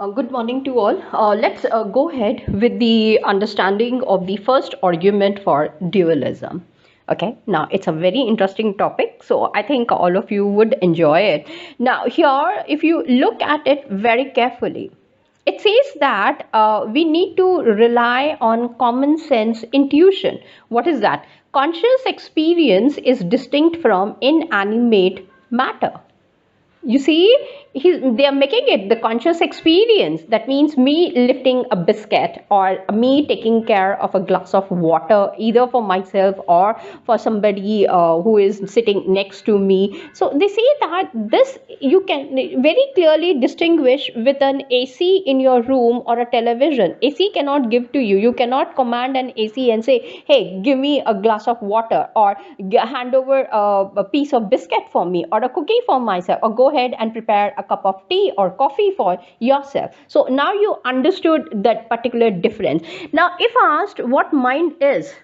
Good morning to all. Let's go ahead with the understanding of the first argument for dualism. Okay, now it's a very interesting topic, so I think all of you would enjoy it. Now, here, if you look at it very carefully, it says that we need to rely on common sense intuition. What is that? Conscious experience is distinct from inanimate matter. You see, they are making it the conscious experience. That means me lifting a biscuit or me taking care of a glass of water, either for myself or for somebody who is sitting next to me. So they say that this you can very clearly distinguish with an AC in your room or a television. AC cannot give to you. You cannot command an AC and say, hey, give me a glass of water, or hand over a piece of biscuit for me, or a cookie for myself, or go ahead and prepare a cup of tea or coffee for yourself. So now you understood that particular difference. Now, if asked what mind is,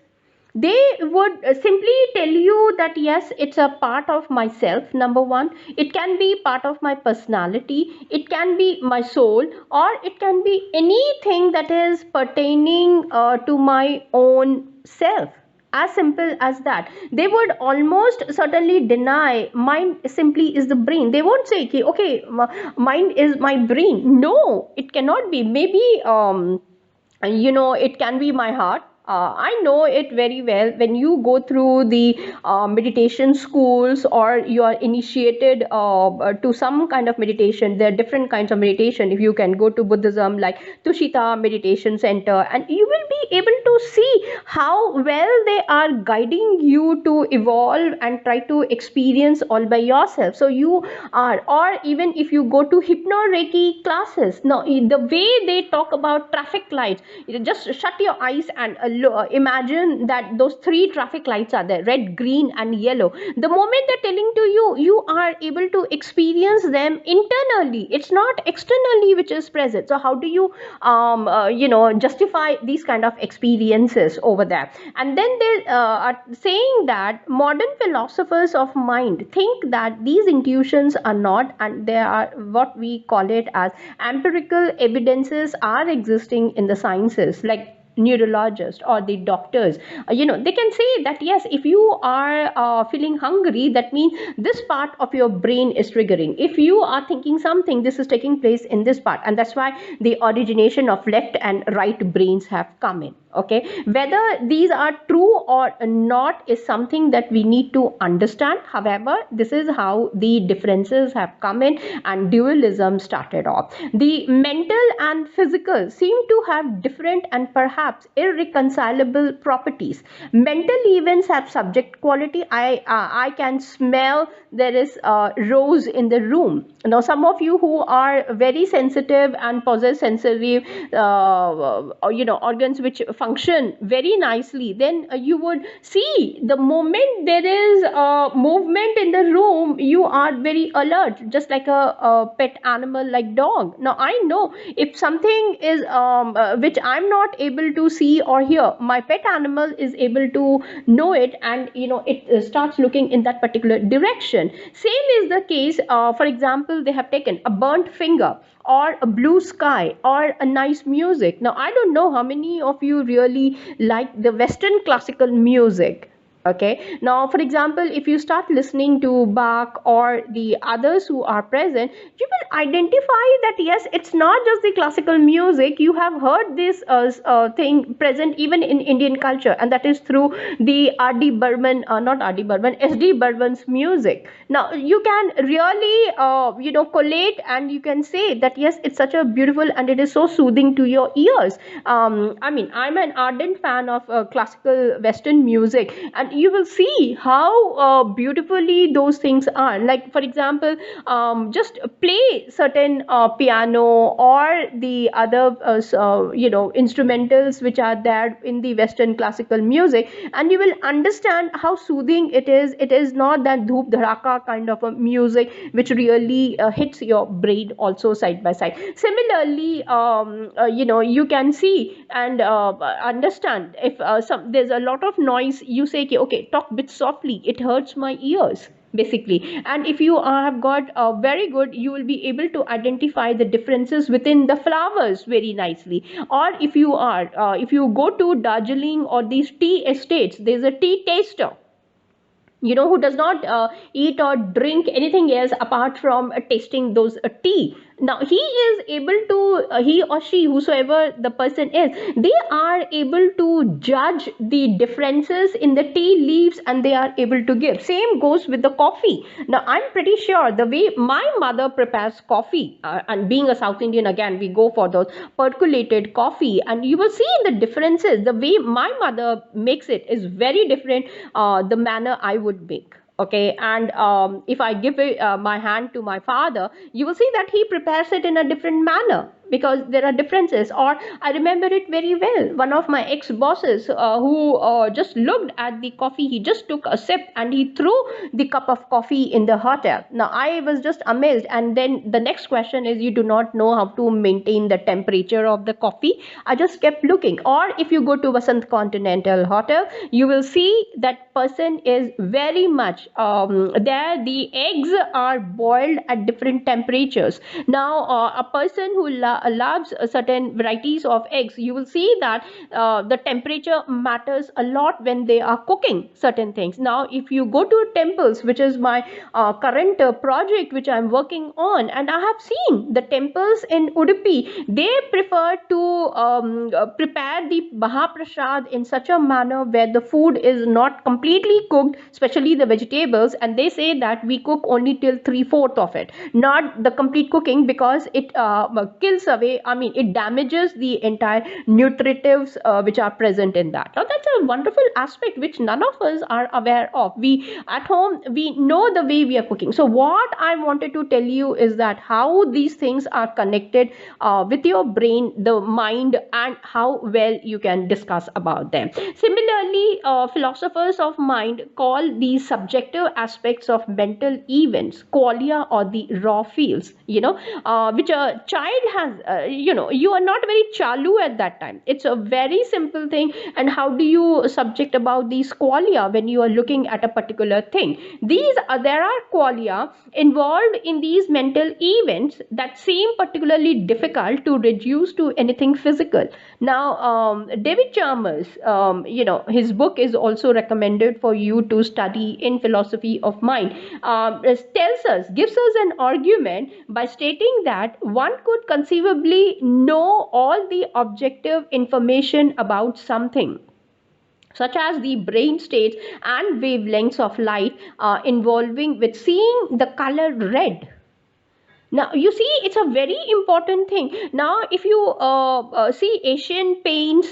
they would simply tell you that yes, it's a part of myself. Number one, it can be part of my personality, it can be my soul, or it can be anything that is pertaining to my own self. As simple as that. They would almost certainly deny mind simply is the brain. They won't say, okay, mind is my brain. No, it cannot be. Maybe it can be my heart. I know it very well. When you go through the meditation schools, or you are initiated to some kind of meditation, there are different kinds of meditation. If you can go to Buddhism, like Tushita Meditation Center, and you will be able to see how well they are guiding you to evolve and try to experience all by yourself. So you are, or even if you go to hypno reiki classes, now the way they talk about traffic lights, you just shut your eyes and imagine that those three traffic lights are there: red, green and yellow. The moment they're telling to you, you are able to experience them internally. It's not externally which is present. So how do you justify these kind of experiences over there? And then they are saying that modern philosophers of mind think that these intuitions are not, and they are what we call it as empirical evidences are existing in the sciences, like neurologist or the doctors. They can say that yes, if you are feeling hungry, that means this part of your brain is triggering. If you are thinking something, this is taking place in this part, and that's why the origination of left and right brains have come in. Okay, whether these are true or not is something that we need to understand. However, this is how the differences have come in and dualism started off. The mental and physical seem to have different and perhaps irreconcilable properties. Mental events have subject quality. I can smell there is rose in the room. Now, some of you who are very sensitive and possess sensory organs which function very nicely, then you would see the moment there is movement in the room, you are very alert, just like a pet animal like dog. Now, I know if something is which I'm not able to see or hear, my pet animal is able to know it, and it starts looking in that particular direction. Same is the case, for example, they have taken a burnt finger or a blue sky or a nice music. Now, I don't know how many of you really like the Western classical music. Okay, now for example, if you start listening to Bach or the others who are present, you will identify that yes, it's not just the classical music. You have heard this thing present even in Indian culture, and that is through the R.D. Burman, not R.D. Burman, S.D. Burman's music. Now you can really collate, and you can say that yes, it's such a beautiful and it is so soothing to your ears. I'm an ardent fan of classical Western music, and you will see how beautifully those things are. Like for example, just play certain piano or the other instrumentals which are there in the Western classical music, and you will understand how soothing it is. It is not that dhoop dharaka kind of a music which really hits your brain also side by side. Similarly, you can see and understand if there's a lot of noise, you say okay, talk bit softly, it hurts my ears. basically. And if you have got very good, you will be able to identify the differences within the flowers very nicely. Or if you go to Darjeeling or these tea estates, there's a tea taster, who does not eat or drink anything else apart from tasting those tea. Now he is able to, he or she, whosoever the person is, they are able to judge the differences in the tea leaves, and they are able to give. Same goes with the coffee. Now I'm pretty sure the way my mother prepares coffee, and being a South Indian, again we go for those percolated coffee, and you will see the differences. The way my mother makes it is very different, the manner I would make. Okay. And if I give my hand to my father, you will see that he prepares it in a different manner, because there are differences. Or I remember it very well, one of my ex bosses, who just looked at the coffee, he just took a sip and he threw the cup of coffee in the hotel. Now I was just amazed, and then the next question is, you do not know how to maintain the temperature of the coffee? I just kept looking. Or if you go to Vasant Continental Hotel, you will see that person is very much there, the eggs are boiled at different temperatures. Now a person who loves certain varieties of eggs, you will see that the temperature matters a lot when they are cooking certain things. Now if you go to temples, which is my current project which I'm working on, and I have seen the temples in Udupi, they prefer to prepare the Mahaprasad in such a manner where the food is not completely cooked, especially the vegetables, and they say that we cook only till 3/4 of it, not the complete cooking, because it kills away, I mean it damages the entire nutritives which are present in that. Now that's a wonderful aspect which none of us are aware of. We at home, we know the way we are cooking. So what I wanted to tell you is that how these things are connected with your brain, the mind, and how well you can discuss about them. Similarly, philosophers of mind call these subjective aspects of mental events qualia, or the raw feels, which a child has. You are not very chalu at that time. It's a very simple thing. And how do you subject about these qualia when you are looking at a particular thing? There are qualia involved in these mental events that seem particularly difficult to reduce to anything physical. Now David Chalmers, his book is also recommended for you to study in philosophy of mind, gives us an argument by stating that one could conceivably know all the objective information about something, such as the brain states and wavelengths of light, involving with seeing the color red. Now you see, it's a very important thing. Now if you see Asian paints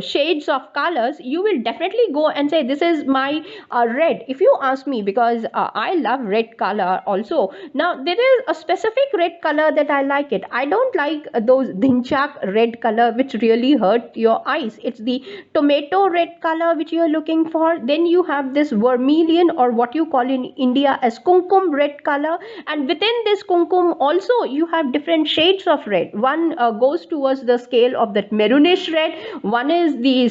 shades of colors, you will definitely go and say this is my red, if you ask me, because I love red color also. Now there is a specific red color that I like it. I don't like those dinchak red color which really hurt your eyes. It's the tomato red color which you are looking for. Then you have this vermilion, or what you call in India as kumkum red color, and within this kumkum also you have different shades of red. One goes towards the scale of that maroonish red, one is the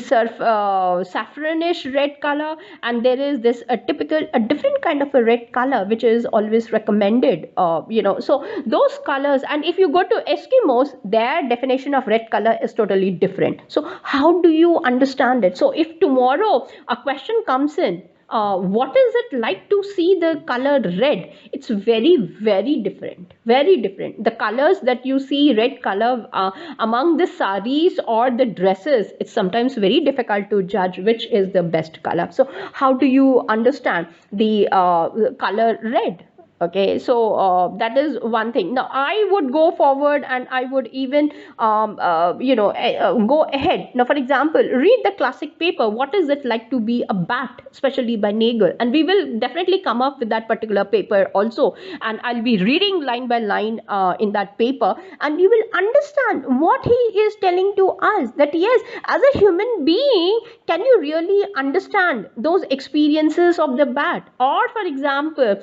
saffronish red color, and there is this a different kind of a red color which is always recommended. So those colors, and if you go to Eskimos, their definition of red color is totally different. So how do you understand it? So if tomorrow a question comes in, what is it like to see the color red? It's very, very different. Very different. The colors that you see, red color among the saris or the dresses, it's sometimes very difficult to judge which is the best color. So how do you understand the color red? Okay, so that is one thing. Now I would go forward, and I would even go ahead. Now for example, read the classic paper, What Is It Like to Be a Bat, especially by Nagel, and we will definitely come up with that particular paper also, and I'll be reading line by line in that paper, and you will understand what he is telling to us, that yes, as a human being, can you really understand those experiences of the bat? Or for example,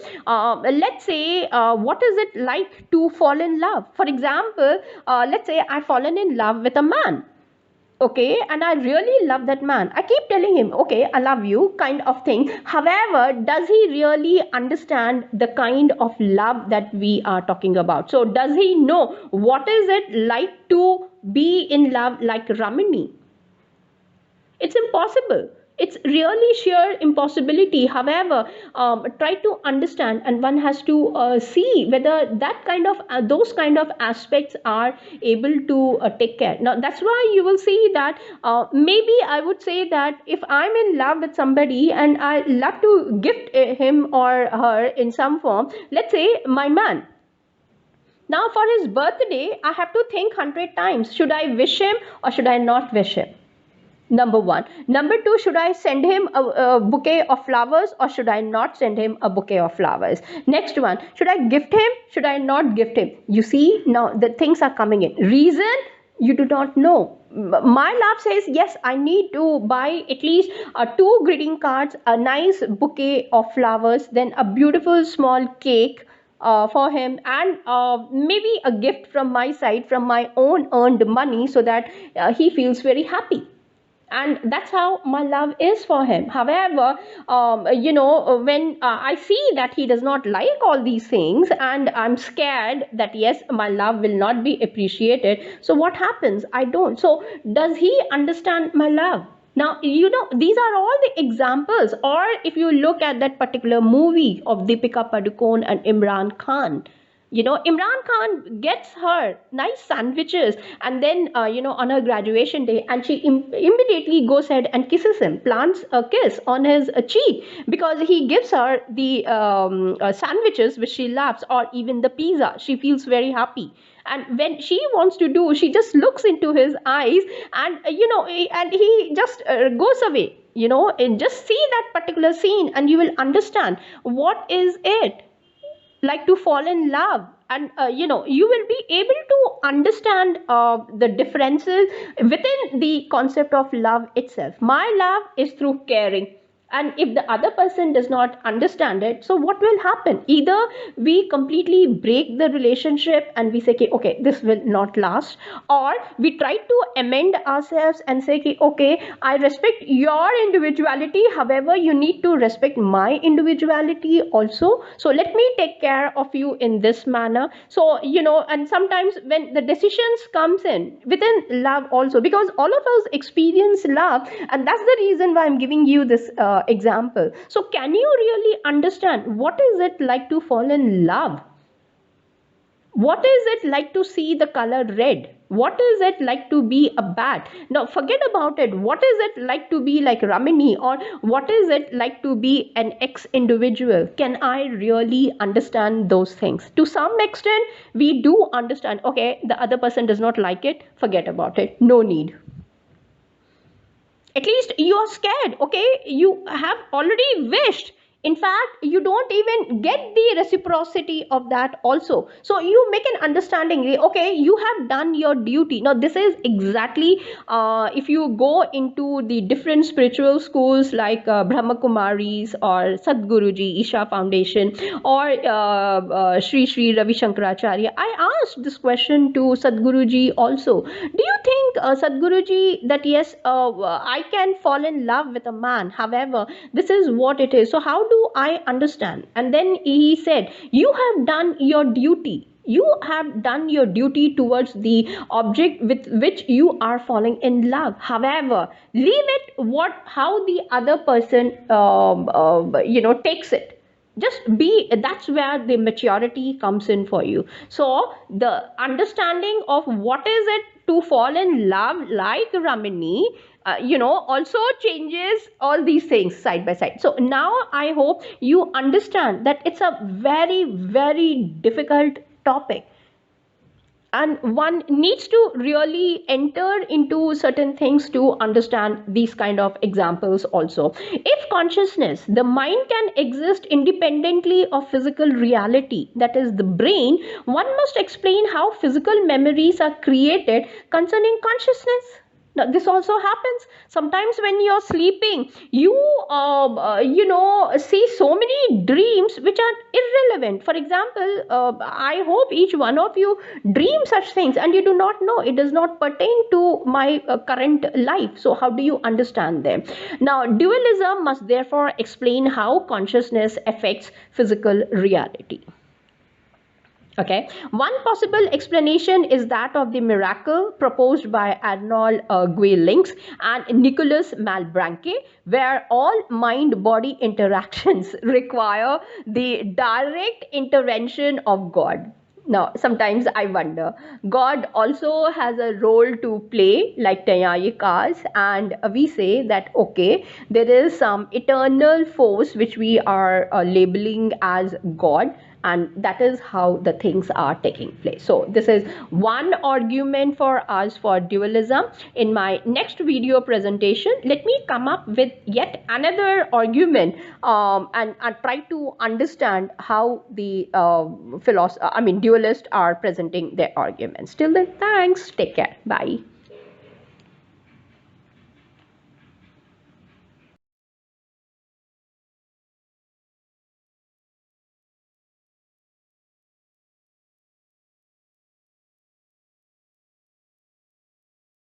let's say, what is it like to fall in love? For example, let's say I've fallen in love with a man. okay, and I really love that man. I keep telling him, okay, I love you, kind of thing. However, does he really understand the kind of love that we are talking about? So does he know what is it like to be in love like Ramini? It's impossible. It's really sheer impossibility. However, try to understand, and one has to see whether that kind of those kind of aspects are able to take care. Now, that's why you will see that maybe I would say that if I'm in love with somebody and I love to gift him or her in some form, let's say my man. Now, for his birthday, I have to think 100 times. Should I wish him or should I not wish him? Number one. Number two, should I send him a bouquet of flowers or should I not send him a bouquet of flowers? Next one, should I gift him? Should I not gift him? You see, now the things are coming in. Reason, you do not know. My love says, yes, I need to buy at least two greeting cards, a nice bouquet of flowers, then a beautiful small cake for him, and maybe a gift from my side, from my own earned money, so that he feels very happy. And that's how my love is for him. However, when I see that he does not like all these things, and I'm scared that yes, my love will not be appreciated, so what happens? I don't. So does he understand my love? Now, these are all the examples. Or if you look at that particular movie of Deepika Padukone and Imran Khan, Imran Khan gets her nice sandwiches, and then on her graduation day, and she immediately goes ahead and kisses him, plants a kiss on his cheek, because he gives her the sandwiches which she loves, or even the pizza. She feels very happy. And when she wants to do, she just looks into his eyes, and and he just goes away. And just see that particular scene and you will understand what is it like to fall in love. And you will be able to understand the differences within the concept of love itself. My love is through caring, and if the other person does not understand it, so what will happen? Either we completely break the relationship and we say, okay, this will not last, or we try to amend ourselves and say, okay, I respect your individuality, however you need to respect my individuality also, so let me take care of you in this manner. So and sometimes when the decisions comes in within love also, because all of us experience love, and that's the reason why I'm giving you this example. So can you really understand what is it like to fall in love? What is it like to see the color red? What is it like to be a bat? Now forget about it. What is it like to be like Ramini, or what is it like to be an ex-individual? Can I really understand those things? To some extent, we do understand. Okay, the other person does not like it. Forget about it. No need. At least you are scared. Okay, you have already wished. In fact, you don't even get the reciprocity of that also, so you make an understanding. Okay, you have done your duty. Now this is exactly if you go into the different spiritual schools like Brahma Kumaris or Sadhguruji Isha Foundation, or Sri Sri Ravi Shankaracharya. I asked this question to Sadhguruji also. Do you think, Sadhguruji, that yes, I can fall in love with a man, however this is what it is, so how do I understand? And then he said, you have done your duty. You have done your duty towards the object with which you are falling in love. However, leave it how the other person takes it. Just be, that's where the maturity comes in for you. So the understanding of what is it to fall in love like Ramini, also changes all these things side by side. So now I hope you understand that it's a very, very difficult topic, and one needs to really enter into certain things to understand these kind of examples also. If consciousness, the mind, can exist independently of physical reality, that is the brain, one must explain how physical memories are created concerning consciousness. Now, this also happens sometimes when you're sleeping. See so many dreams which are irrelevant. For example, I hope each one of you dream such things, and you do not know, it does not pertain to my current life. So, how do you understand them? Now, dualism must therefore explain how consciousness affects physical reality. Okay, one possible explanation is that of the miracle proposed by Arnold Guillinx and Nicholas Malebranche, where all mind-body interactions require the direct intervention of God. Now, sometimes I wonder, God also has a role to play, like Tayayikas, and we say that okay, there is some eternal force which we are labeling as God, and that is how the things are taking place. So this is one argument for us for dualism. In my next video presentation, let me come up with yet another argument, and try to understand how the dualists are presenting their arguments. Till then, thanks, take care, bye.